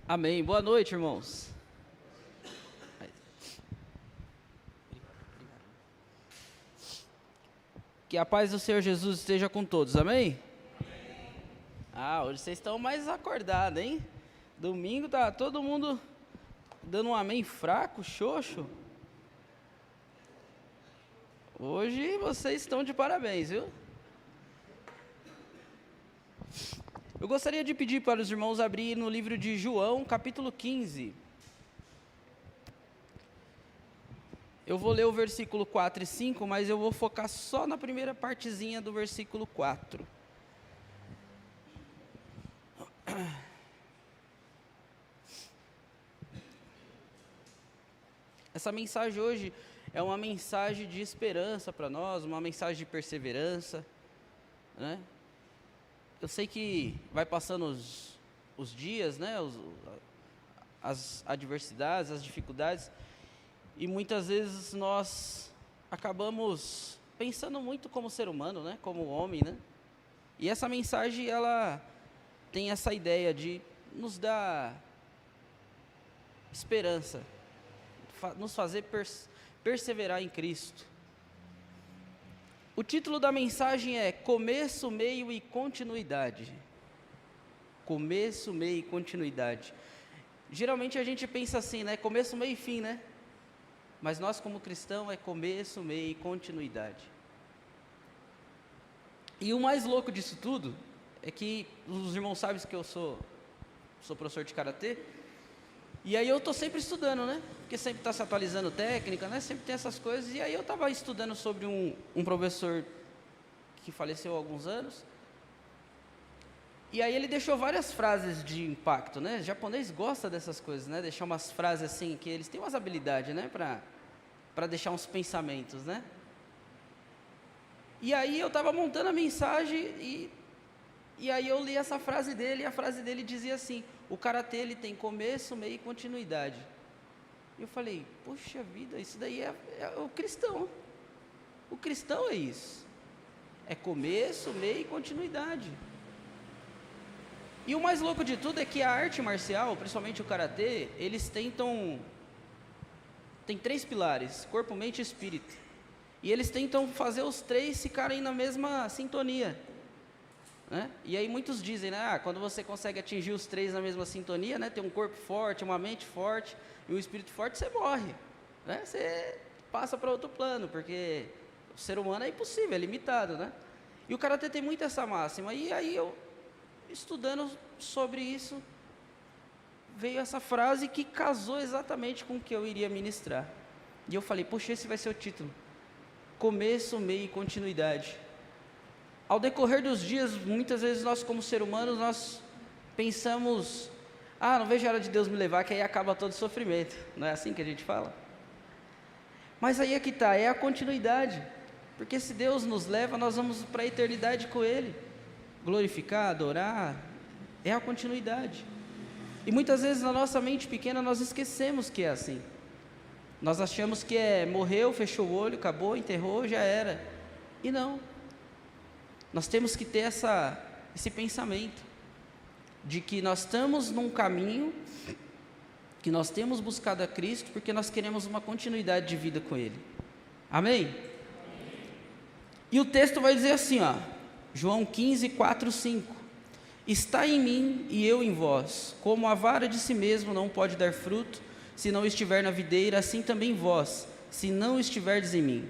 Amém. Boa noite, irmãos. Que a paz do Senhor Jesus esteja com todos, amém? Hoje vocês estão mais acordados, hein? Domingo tá todo mundo dando um amém fraco, xoxo. Hoje vocês estão de parabéns, viu? Eu gostaria de pedir para os irmãos abrirem no livro de João, capítulo 15. Eu vou ler o versículo 4 e 5, mas eu vou focar só na primeira partezinha do versículo 4. Essa mensagem hoje é uma mensagem de esperança para nós, uma mensagem de perseverança, né? Eu sei que vai passando os dias, né? As adversidades, as dificuldades, e muitas vezes nós acabamos pensando muito como ser humano, né? Como homem, né? E essa mensagem, ela tem essa ideia de nos dar esperança, nos fazer perseverar em Cristo. O título da mensagem é Começo, Meio e Continuidade. Começo, meio e continuidade. Geralmente a gente pensa assim, né? Começo, meio e fim, né? Mas nós como cristão é começo, meio e continuidade. E o mais louco disso tudo é que os irmãos sabem que eu sou professor de karatê. E aí eu estou sempre estudando, né? Porque sempre está se atualizando técnica, né? Sempre tem essas coisas. E aí eu estava estudando sobre um professor que faleceu há alguns anos. E aí ele deixou várias frases de impacto, né? O japonês gosta dessas coisas, né? Deixar umas frases assim, que eles têm umas habilidades, né? Para deixar uns pensamentos, né? E aí eu estava montando a mensagem e aí eu li essa frase dele, e a frase dele dizia assim: o karatê, ele tem começo, meio e continuidade. E eu falei, poxa vida, isso daí é o cristão. O cristão é isso. É começo, meio e continuidade. E o mais louco de tudo é que a arte marcial, principalmente o karatê, eles tem 3 pilares: corpo, mente e espírito. E eles tentam fazer os 3 ficarem na mesma sintonia, né? E aí muitos dizem, né? Quando você consegue atingir os 3 na mesma sintonia, né? Ter um corpo forte, uma mente forte e um espírito forte, você morre, né? Você passa para outro plano, porque o ser humano é impossível, é limitado, né? E o karatê tem muito essa máxima. E aí eu, estudando sobre isso, veio essa frase que casou exatamente com o que eu iria ministrar. E eu falei, poxa, esse vai ser o título: Começo, meio e continuidade. Ao decorrer dos dias, muitas vezes nós como ser humanos, nós pensamos, não vejo a hora de Deus me levar, que aí acaba todo o sofrimento. Não é assim que a gente fala? Mas aí é que está, é a continuidade. Porque se Deus nos leva, nós vamos para a eternidade com Ele. Glorificar, adorar, é a continuidade. E muitas vezes na nossa mente pequena nós esquecemos que é assim. Nós achamos que morreu, fechou o olho, acabou, enterrou, já era. E não. Nós temos que ter esse pensamento de que nós estamos num caminho, que nós temos buscado a Cristo, porque nós queremos uma continuidade de vida com Ele. Amém? E o texto vai dizer assim, João 15, 4, 5. Está em mim e eu em vós, como a vara de si mesmo não pode dar fruto, se não estiver na videira, assim também vós, se não estiverdes em mim.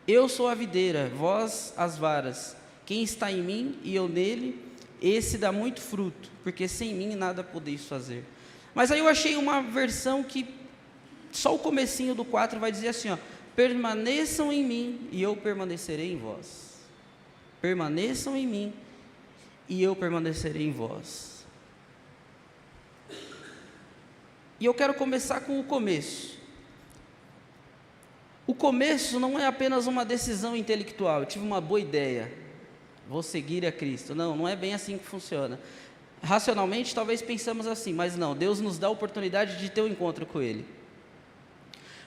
Eu sou a videira, vós as varas. Quem está em mim e eu nele, esse dá muito fruto, porque sem mim nada podeis fazer. Mas aí eu achei uma versão que só o comecinho do 4 vai dizer assim, permaneçam em mim e eu permanecerei em vós. Permaneçam em mim e eu permanecerei em vós. E eu quero começar com o começo. O começo não é apenas uma decisão intelectual. Eu tive uma boa ideia, vou seguir a Cristo. Não é bem assim que funciona. Racionalmente, talvez pensamos assim, mas não, Deus nos dá a oportunidade de ter um encontro com Ele.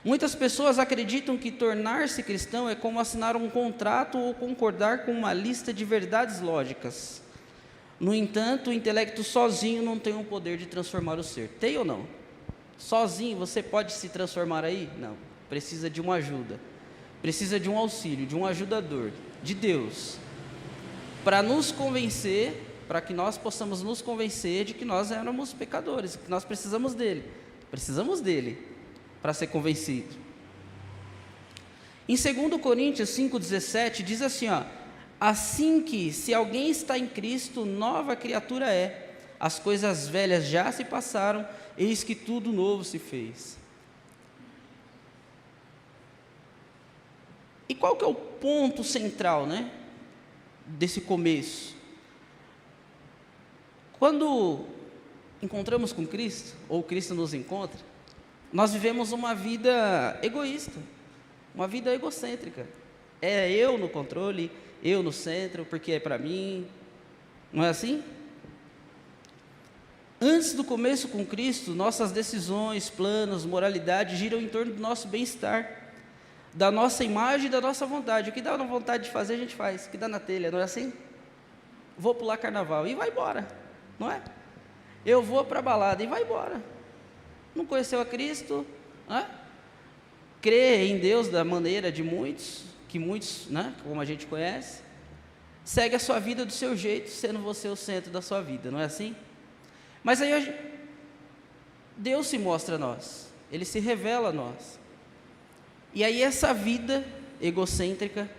Muitas pessoas acreditam que tornar-se cristão é como assinar um contrato ou concordar com uma lista de verdades lógicas. No entanto, o intelecto sozinho não tem o poder de transformar o ser. Tem ou não? Sozinho você pode se transformar aí? Não. Precisa de uma ajuda. Precisa de um auxílio, de um ajudador, de Deus, para nos convencer, para que nós possamos nos convencer de que nós éramos pecadores, que nós precisamos dele. Precisamos dele para ser convencido. Em 2 Coríntios 5,17 diz assim, ó: assim que, se alguém está em Cristo, nova criatura é. As coisas velhas já se passaram, eis que tudo novo se fez. E qual que é o ponto central, né, desse começo? Quando encontramos com Cristo, ou Cristo nos encontra, nós vivemos uma vida egoísta, uma vida egocêntrica. É eu no controle, eu no centro, porque é para mim. Não é assim? Antes do começo com Cristo, nossas decisões, planos, moralidade giram em torno do nosso bem-estar, da nossa imagem e da nossa vontade. O que dá na vontade de fazer, a gente faz. O que dá na telha, não é assim? Vou pular carnaval e vai embora, não é? Eu vou para a balada e vai embora. Não conheceu a Cristo, não é? Crê em Deus da maneira de muitos, que muitos, né, como a gente conhece, segue a sua vida do seu jeito, sendo você o centro da sua vida, não é assim? Mas aí Deus se mostra a nós, Ele se revela a nós, e aí essa vida egocêntrica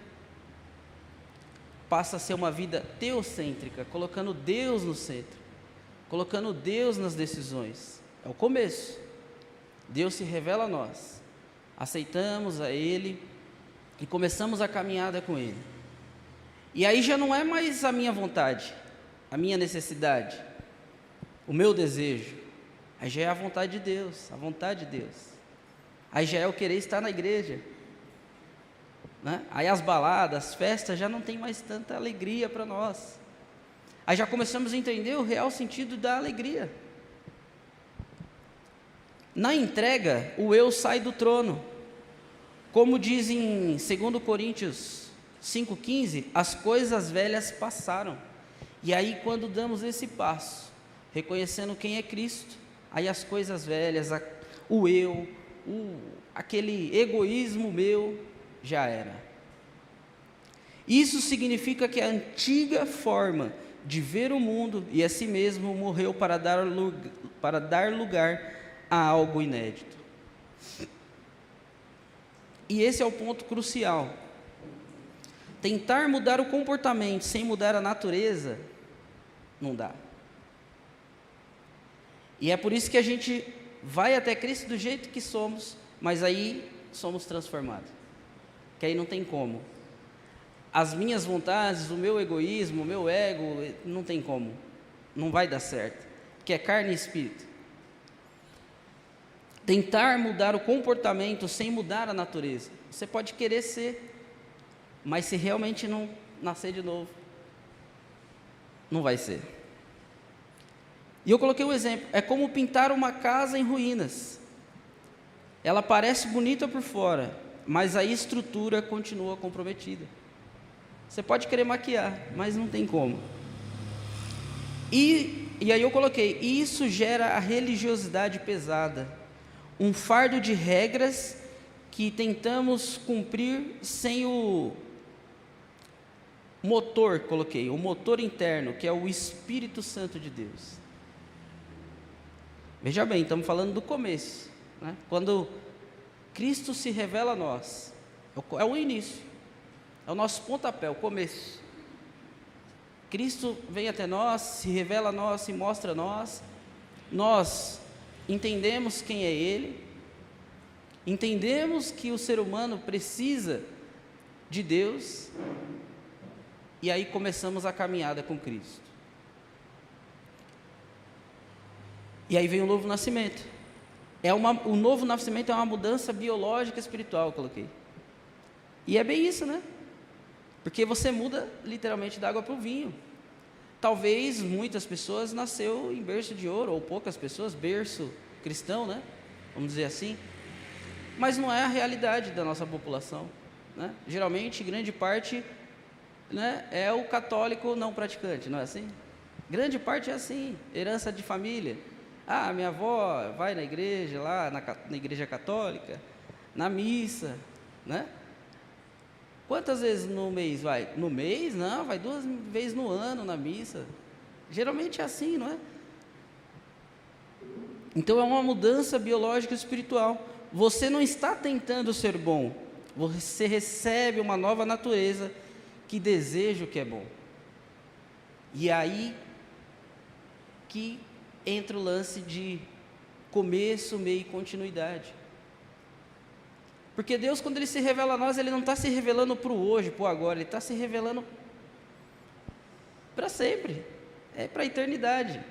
passa a ser uma vida teocêntrica, colocando Deus no centro, colocando Deus nas decisões. É o começo. Deus se revela a nós, aceitamos a Ele e começamos a caminhada com Ele. E aí já não é mais a minha vontade, a minha necessidade, o meu desejo. Aí já é a vontade de Deus, a vontade de Deus. Aí já é o querer estar na igreja, né? Aí as baladas, as festas já não tem mais tanta alegria para nós. Aí já começamos a entender o real sentido da alegria. Na entrega, o eu sai do trono. Como diz em 2 Coríntios 5,15, as coisas velhas passaram. E aí quando damos esse passo, reconhecendo quem é Cristo, aí as coisas velhas, o eu, aquele egoísmo meu, já era. Isso significa que a antiga forma de ver o mundo e a si mesmo morreu para dar lugar a algo inédito. E esse é o ponto crucial. Tentar mudar o comportamento sem mudar a natureza, não dá. E é por isso que a gente vai até Cristo do jeito que somos, mas aí somos transformados. Que aí não tem como. As minhas vontades, o meu egoísmo, o meu ego, não tem como. Não vai dar certo. Porque é carne e espírito. Tentar mudar o comportamento sem mudar a natureza. Você pode querer ser, mas se realmente não nascer de novo, não vai ser. E eu coloquei um exemplo, é como pintar uma casa em ruínas. Ela parece bonita por fora, mas a estrutura continua comprometida. Você pode querer maquiar, mas não tem como. E aí eu coloquei, isso gera a religiosidade pesada, um fardo de regras que tentamos cumprir sem o motor, coloquei, o motor interno, que é o Espírito Santo de Deus. Veja bem, estamos falando do começo, né? Quando Cristo se revela a nós, é o início, é o nosso pontapé, o começo. Cristo vem até nós, se revela a nós, se mostra a nós, nós entendemos quem é Ele, entendemos que o ser humano precisa de Deus, e aí começamos a caminhada com Cristo. E aí vem o novo nascimento. O novo nascimento é uma mudança biológica e espiritual, eu coloquei. E é bem isso, né? Porque você muda literalmente da água para o vinho. Talvez muitas pessoas nasceu em berço de ouro, ou poucas pessoas, berço cristão, né? Vamos dizer assim. Mas não é a realidade da nossa população, né? Geralmente, grande parte, né, é o católico não praticante, não é assim? Grande parte é assim, herança de família. Ah, minha avó vai na igreja lá, na igreja católica, na missa, né? Quantas vezes no mês vai? No mês? Não, vai 2 vezes no ano na missa. Geralmente é assim, não é? Então é uma mudança biológica e espiritual. Você não está tentando ser bom, você recebe uma nova natureza que deseja o que é bom. E aí que entra o lance de começo, meio e continuidade. Porque Deus, quando Ele se revela a nós, Ele não está se revelando para o hoje, para o agora, Ele está se revelando para sempre, é para a eternidade.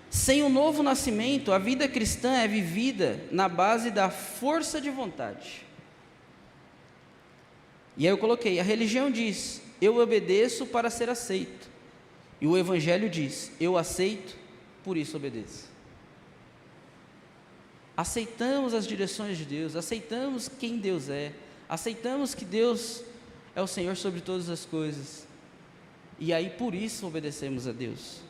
Sem o novo nascimento, a vida cristã é vivida na base da força de vontade. E aí eu coloquei, a religião diz, eu obedeço para ser aceito. E o Evangelho diz, eu aceito, por isso obedeço. Aceitamos as direções de Deus, aceitamos quem Deus é, aceitamos que Deus é o Senhor sobre todas as coisas. E aí por isso obedecemos a Deus.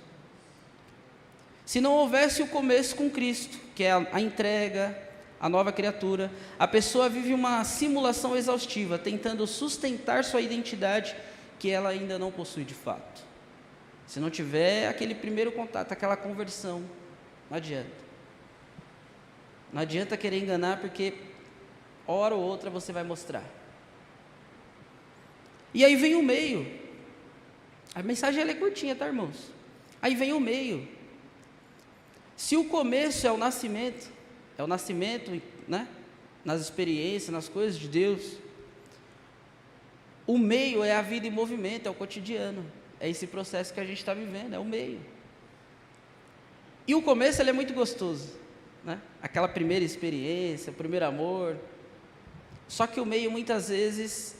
Se não houvesse o começo com Cristo, que é a entrega, a nova criatura, a pessoa vive uma simulação exaustiva, tentando sustentar sua identidade que ela ainda não possui de fato. Se não tiver aquele primeiro contato, aquela conversão, não adianta. Não adianta querer enganar, porque hora ou outra você vai mostrar. E aí vem o meio. A mensagem ela é curtinha, tá, irmãos? Aí vem o meio. Se o começo é o nascimento, né, nas experiências, nas coisas de Deus, o meio é a vida em movimento, é o cotidiano, é esse processo que a gente está vivendo, é o meio. E o começo ele é muito gostoso, né? Aquela primeira experiência, o primeiro amor, só que o meio muitas vezes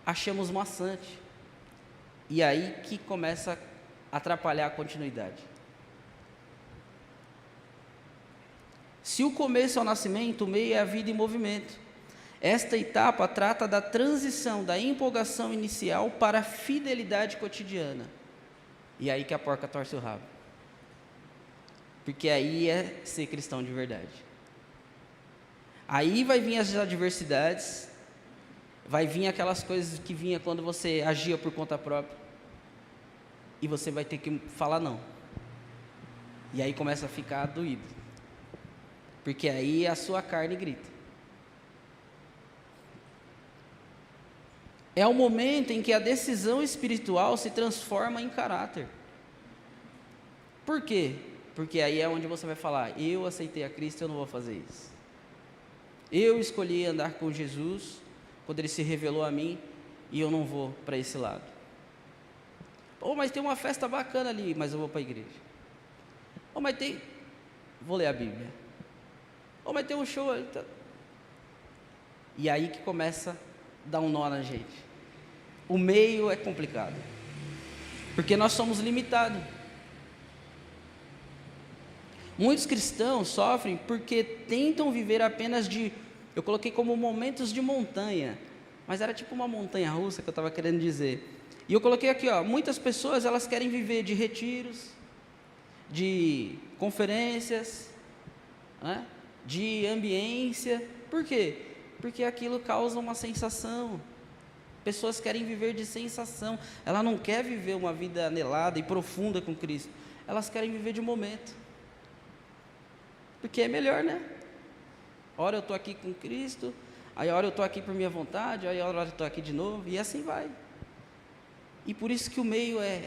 achamos maçante, e aí que começa a atrapalhar a continuidade. Se o começo é o nascimento, o meio é a vida em movimento. Esta etapa trata da transição da empolgação inicial para a fidelidade cotidiana. E aí que a porca torce o rabo. Porque aí é ser cristão de verdade. Aí vai vir as adversidades, vai vir aquelas coisas que vinha quando você agia por conta própria. E você vai ter que falar não. E aí começa a ficar doído. Porque aí a sua carne grita. É o momento em que a decisão espiritual se transforma em caráter. Por quê? Porque aí é onde você vai falar, eu aceitei a Cristo, eu não vou fazer isso. Eu escolhi andar com Jesus, quando Ele se revelou a mim, e eu não vou para esse lado. Oh, mas tem uma festa bacana ali, mas eu vou para a igreja. Oh, mas vou ler a Bíblia. Oh, mas tem um show ali. E aí que começa a dar um nó na gente. O meio é complicado. Porque nós somos limitados. Muitos cristãos sofrem porque tentam viver apenas eu coloquei como momentos de montanha, mas era tipo uma montanha russa que eu estava querendo dizer. E eu coloquei aqui, muitas pessoas elas querem viver de retiros, de conferências, né? De ambiência. Por quê? Porque aquilo causa uma sensação. Pessoas querem viver de sensação. Ela não quer viver uma vida anelada e profunda com Cristo. Elas querem viver de momento. Porque é melhor, né? Ora eu estou aqui com Cristo, aí ora eu estou aqui por minha vontade, aí ora eu estou aqui de novo, e assim vai. E por isso que o meio é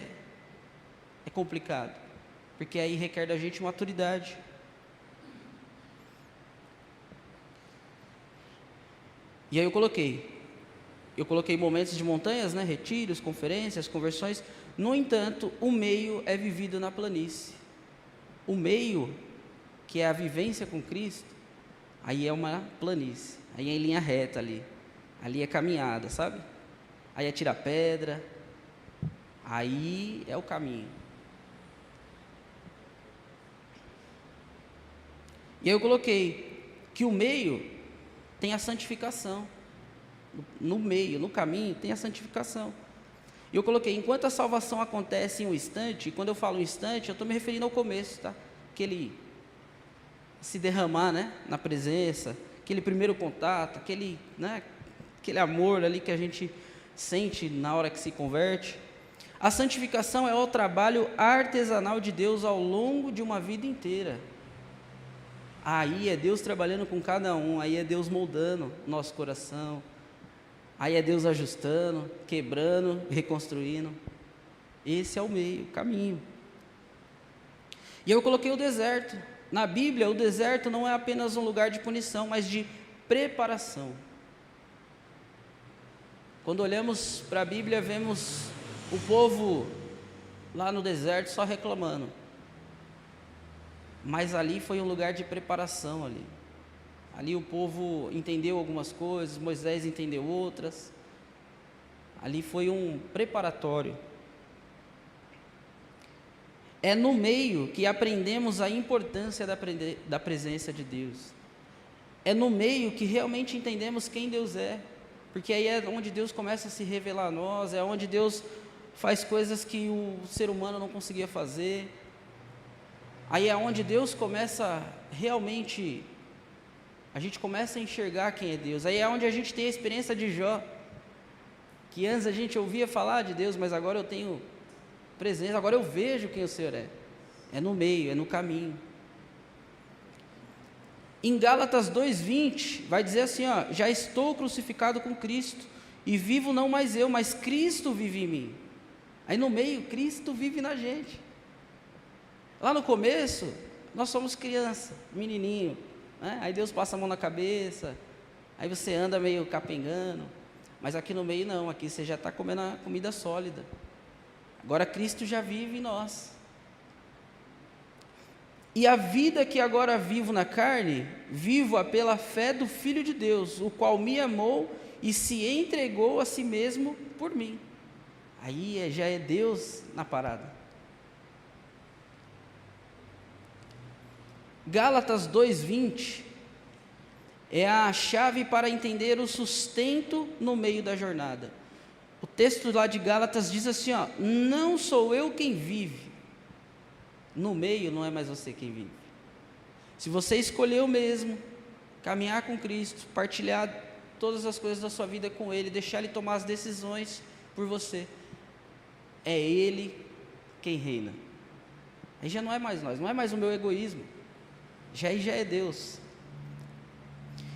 complicado. Porque aí requer da gente maturidade. E aí eu coloquei momentos de montanhas, né, retiros, conferências, conversões. No entanto, o meio é vivido na planície. O meio, que é a vivência com Cristo, aí é uma planície, aí é em linha reta ali é caminhada, sabe? Aí é tirar pedra, aí é o caminho. E aí eu coloquei que o meio tem a santificação. No meio, no caminho, tem a santificação. E eu coloquei, enquanto a salvação acontece em um instante, e quando eu falo um instante, eu estou me referindo ao começo, tá? Aquele se derramar, né, na presença, aquele primeiro contato, aquele amor ali que a gente sente na hora que se converte. A santificação é o trabalho artesanal de Deus ao longo de uma vida inteira. Aí é Deus trabalhando com cada um, aí é Deus moldando nosso coração, aí é Deus ajustando, quebrando, reconstruindo. Esse é o meio, o caminho. E eu coloquei o deserto. Na Bíblia, o deserto não é apenas um lugar de punição, mas de preparação. Quando olhamos para a Bíblia, vemos o povo lá no deserto só reclamando. Mas ali foi um lugar de preparação ali. Ali o povo entendeu algumas coisas, Moisés entendeu outras. Ali foi um preparatório. É no meio que aprendemos a importância da presença de Deus. É no meio que realmente entendemos quem Deus é. Porque aí é onde Deus começa a se revelar a nós, é onde Deus faz coisas que o ser humano não conseguia fazer. Aí é onde Deus começa realmente, a gente começa a enxergar quem é Deus. Aí é onde a gente tem a experiência de Jó, que antes a gente ouvia falar de Deus, mas agora eu tenho presença, agora eu vejo quem o Senhor é. É no meio, é no caminho. Em Gálatas 2:20, vai dizer assim, ó, já estou crucificado com Cristo, e vivo não mais eu, mas Cristo vive em mim. Aí no meio, Cristo vive na gente. Lá no começo, nós somos criança, menininho, né? Aí Deus passa a mão na cabeça, aí você anda meio capengando, mas aqui no meio não, aqui você já está comendo a comida sólida. Agora Cristo já vive em nós. E a vida que agora vivo na carne, vivo-a pela fé do Filho de Deus, o qual me amou e se entregou a si mesmo por mim. Aí já é Deus na parada. Gálatas 2:20 é a chave para entender o sustento no meio da jornada. O texto lá de Gálatas diz assim, ó, não sou eu quem vive. No meio não é mais você quem vive. Se você escolheu mesmo caminhar com Cristo, partilhar todas as coisas da sua vida com Ele, deixar Ele tomar as decisões por você, é Ele quem reina. Aí já não é mais nós, não é mais o meu egoísmo, já é Deus.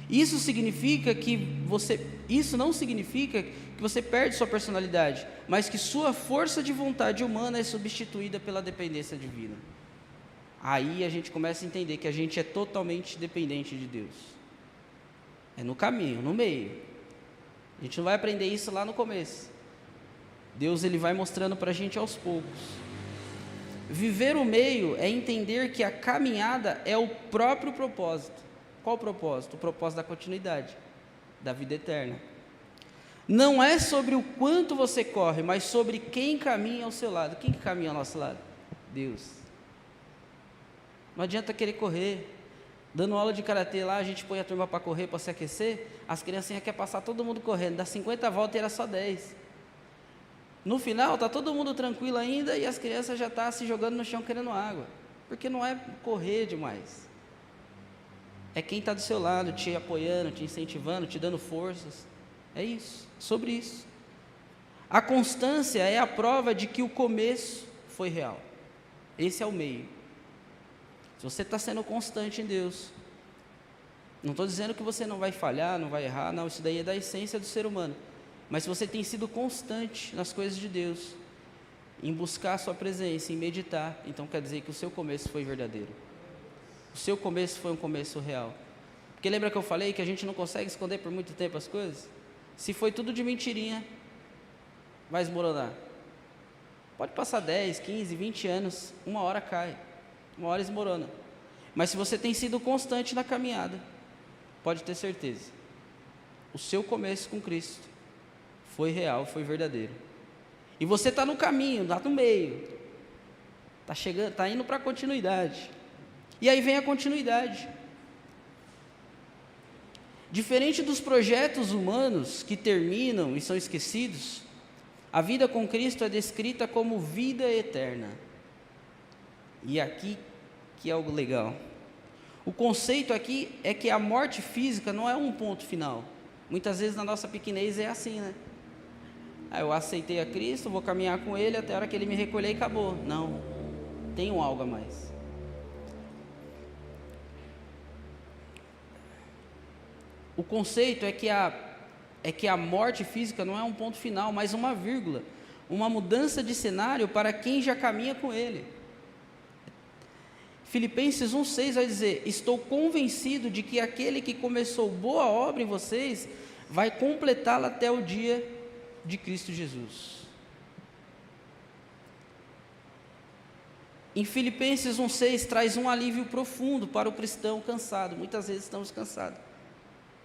Isso não significa que você perde sua personalidade, mas que sua força de vontade humana é substituída pela dependência divina. Aí a gente começa a entender que a gente é totalmente dependente de Deus. É no caminho, no meio. A gente não vai aprender isso lá no começo. Deus ele vai mostrando para a gente aos poucos. Viver o meio é entender que a caminhada é o próprio propósito. Qual o propósito? O propósito da continuidade, da vida eterna. Não é sobre o quanto você corre, mas sobre quem caminha ao seu lado. Quem que caminha ao nosso lado? Deus. Não adianta querer correr. Dando aula de karatê lá, a gente põe a turma para correr, para se aquecer. As criancinhas querem passar todo mundo correndo, dá 50 voltas e era só 10. No final, está todo mundo tranquilo ainda e as crianças já estão se jogando no chão querendo água. Porque não é correr demais. É quem está do seu lado, te apoiando, te incentivando, te dando forças. É isso, sobre isso. A constância é a prova de que o começo foi real. Esse é o meio. Se você está sendo constante em Deus, não estou dizendo que você não vai falhar, não vai errar, não, isso daí é da essência do ser humano. Mas se você tem sido constante nas coisas de Deus, em buscar a sua presença, em meditar, então quer dizer que o seu começo foi verdadeiro. O seu começo foi um começo real. Porque lembra que eu falei que a gente não consegue esconder por muito tempo as coisas? Se foi tudo de mentirinha, vai esmoronar. Pode passar 10, 15, 20 anos, uma hora cai, uma hora esmorona. Mas se você tem sido constante na caminhada, pode ter certeza, o seu começo com Cristo foi real, foi verdadeiro. E você está no caminho, está no meio, está chegando, está indo para a continuidade. E aí vem a continuidade. Diferente dos projetos humanos que terminam e são esquecidos, A vida com Cristo é descrita como vida eterna. E aqui que é o legal. O conceito aqui é que a morte física não é um ponto final. Muitas vezes na nossa pequenez é assim, né? Eu aceitei a Cristo, vou caminhar com Ele até a hora que Ele me recolher e acabou. Não, tem algo a mais. O conceito é que a morte física não é um ponto final, mas uma vírgula, uma mudança de cenário para quem já caminha com Ele. Filipenses 1,6 vai dizer: estou convencido de que aquele que começou boa obra em vocês vai completá-la até o dia de Cristo Jesus. Em Filipenses 1,6 traz um alívio profundo para o cristão cansado. Muitas vezes estamos cansados,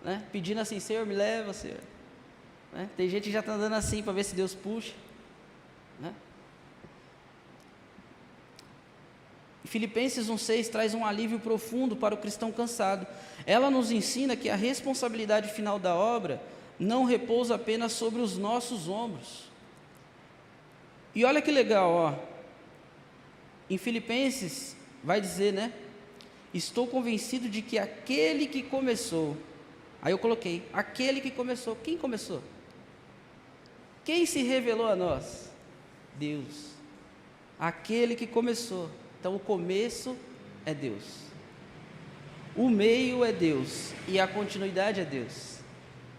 né? Pedindo assim: Senhor, me leva, Senhor, né? Tem gente que já está andando assim para ver se Deus puxa, né? Filipenses 1,6 traz um alívio profundo para o cristão cansado. Ela nos ensina que a responsabilidade final da obra não repousa apenas sobre os nossos ombros. E olha que legal, ó. Em Filipenses vai dizer, né? Estou convencido de que aquele que começou. Aí eu coloquei, aquele que começou. Quem começou? Quem se revelou a nós? Deus. Aquele que começou. Então o começo é Deus, o meio é Deus e a continuidade é Deus.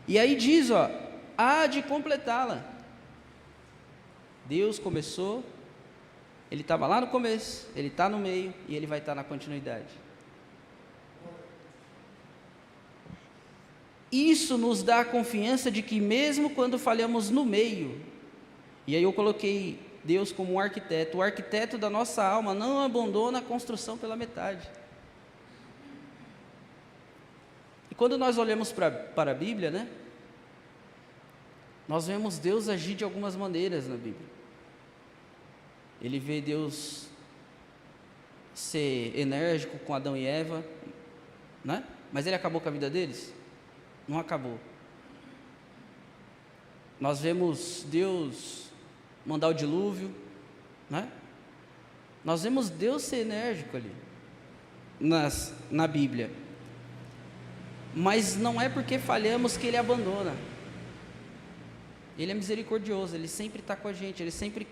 E aí diz, ó, há de completá-la. Deus começou, Ele estava lá no começo, Ele está no meio e Ele vai estar na continuidade. Isso nos dá a confiança de que mesmo quando falhamos no meio, e aí eu coloquei Deus como um arquiteto, o arquiteto da nossa alma não abandona a construção pela metade. E quando nós olhamos para a Bíblia, né, nós vemos Deus agir de algumas maneiras na Bíblia. Ele vê Deus ser enérgico com Adão e Eva, né? Mas Ele acabou com a vida deles? Não acabou. Nós vemos Deus mandar o dilúvio, né? Nós vemos Deus ser enérgico ali, na Bíblia, mas não é porque falhamos que Ele abandona. Ele é misericordioso, Ele sempre está com a gente, Ele sempre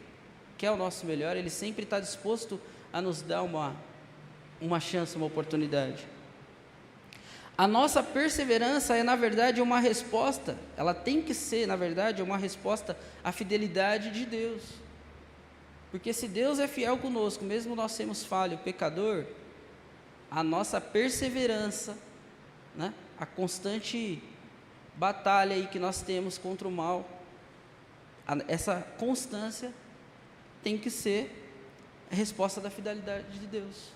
quer o nosso melhor, Ele sempre está disposto a nos dar uma chance, uma oportunidade. A nossa perseverança é, na verdade, uma resposta, ela tem que ser, na verdade, uma resposta à fidelidade de Deus. Porque se Deus é fiel conosco, mesmo nós sermos falho, pecador, a nossa perseverança, né, a constante batalha aí que nós temos contra o mal, essa constância tem que ser a resposta da fidelidade de Deus.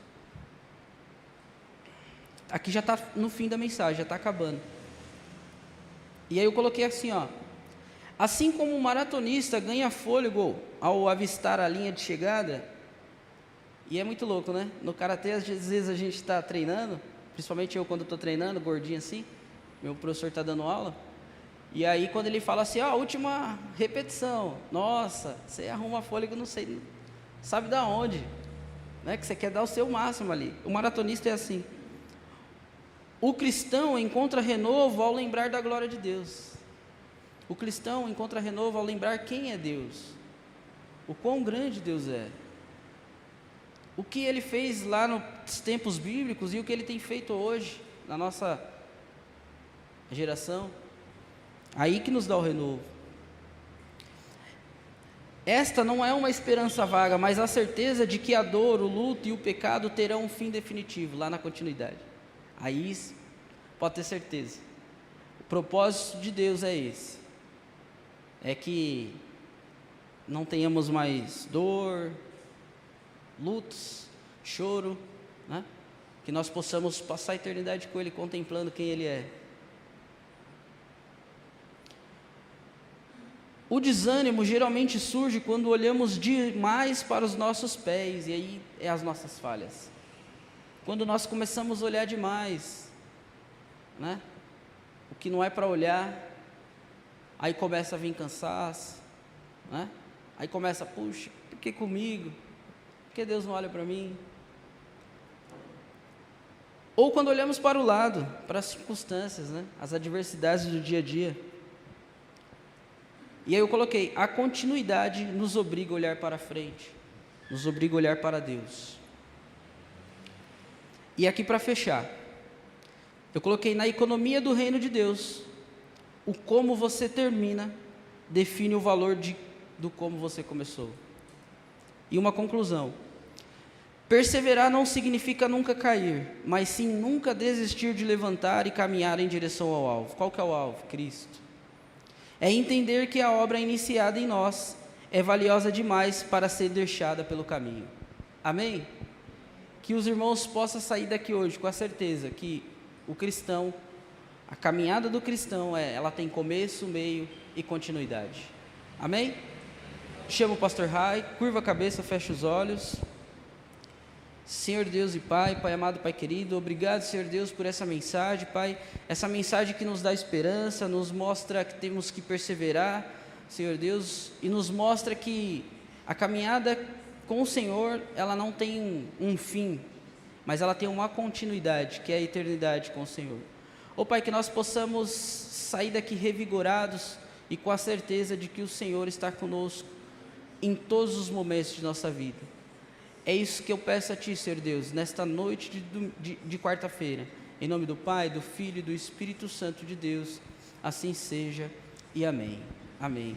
Aqui já está no fim da mensagem, já está acabando. E aí eu coloquei assim, ó: assim como um maratonista ganha fôlego ao avistar a linha de chegada, e é muito louco, né? No karatê, às vezes a gente está treinando, principalmente eu quando estou treinando, gordinho assim, meu professor está dando aula, e aí quando ele fala assim, ó, última repetição, nossa, você arruma fôlego, não sei, sabe da onde, né? Que você quer dar o seu máximo ali. O maratonista é assim. O cristão encontra renovo ao lembrar da glória de Deus. O cristão encontra renovo ao lembrar quem é Deus, o quão grande Deus é, o que Ele fez lá nos tempos bíblicos e o que Ele tem feito hoje na nossa geração. Aí que nos dá o renovo. Esta não é uma esperança vaga, mas a certeza de que a dor, o luto e o pecado terão um fim definitivo lá na continuidade. Aí pode ter certeza, o propósito de Deus é esse, é que não tenhamos mais dor, lutos, choro, né? Que nós possamos passar a eternidade com Ele, contemplando quem Ele é. O desânimo geralmente surge quando olhamos demais para os nossos pés, e aí é as nossas falhas. Quando nós começamos a olhar demais, né? O que não é para olhar, aí começa a vir cansaço, né? Aí começa, puxa, por que comigo? Por que Deus não olha para mim? Ou quando olhamos para o lado, para as circunstâncias, né? As adversidades do dia a dia. E aí eu coloquei, a continuidade nos obriga a olhar para frente, nos obriga a olhar para Deus. E aqui para fechar, eu coloquei na economia do reino de Deus, o como você termina define o valor do como você começou. E uma conclusão, perseverar não significa nunca cair, mas sim nunca desistir de levantar e caminhar em direção ao alvo. Qual que é o alvo? Cristo. É entender que a obra iniciada em nós é valiosa demais para ser deixada pelo caminho. Amém? Que os irmãos possam sair daqui hoje com a certeza que o cristão, a caminhada do cristão, ela tem começo, meio e continuidade. Amém? Chama o pastor Rai, curva a cabeça, fecha os olhos. Senhor Deus e Pai, Pai amado, Pai querido, obrigado, Senhor Deus, por essa mensagem, Pai, essa mensagem que nos dá esperança, nos mostra que temos que perseverar, Senhor Deus, e nos mostra que a caminhada com o Senhor, ela não tem um fim, mas ela tem uma continuidade, que é a eternidade com o Senhor. Ó Pai, que nós possamos sair daqui revigorados e com a certeza de que o Senhor está conosco em todos os momentos de nossa vida. É isso que eu peço a Ti, Senhor Deus, nesta noite de quarta-feira. Em nome do Pai, do Filho e do Espírito Santo de Deus, assim seja e amém. Amém.